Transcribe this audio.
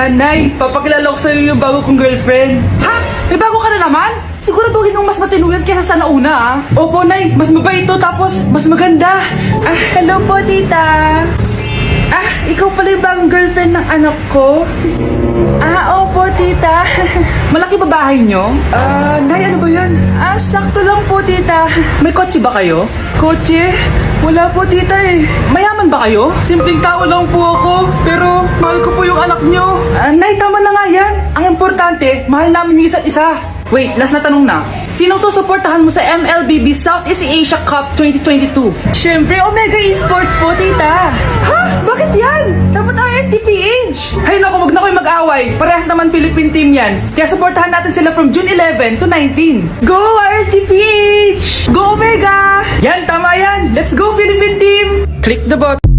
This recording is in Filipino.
Nay, papakilala ko sa'yo yung bago kong girlfriend. Ha? May bago ka na naman? Siguraduhin mong mas matino yan kesa sa nauna, ah. Opo, Nay. Mas mabait ito, tapos mas maganda. Hello po, tita. Ikaw pala yung bagong girlfriend ng anak ko? Opo, tita. Malaki ba bahay nyo? Nay, ano ba yan? Sakto lang po, tita. May kotse ba kayo? Kotse? Wala po, tita eh. Mayaman ba kayo? Simpleng tao lang po ako, pero mahal ko po yung anak nyo. Nay, tama na nga yan. Ang importante, mahal namin yung isa't isa. Wait, last na tanong na. Sinong susuportahan mo sa MLBB Southeast Asia Cup 2022? Siyempre, Omega Esports po, tita. Ha? Bakit yan? Dapat RSGPH. Hay naku, wag na kayo mag-away. Parehas naman Philippine team yan. Kaya suportahan natin sila from June 11 to 19. Go RSGPH! Go Omega! Yan, tama yan. Let's go Philippine team! Click the button.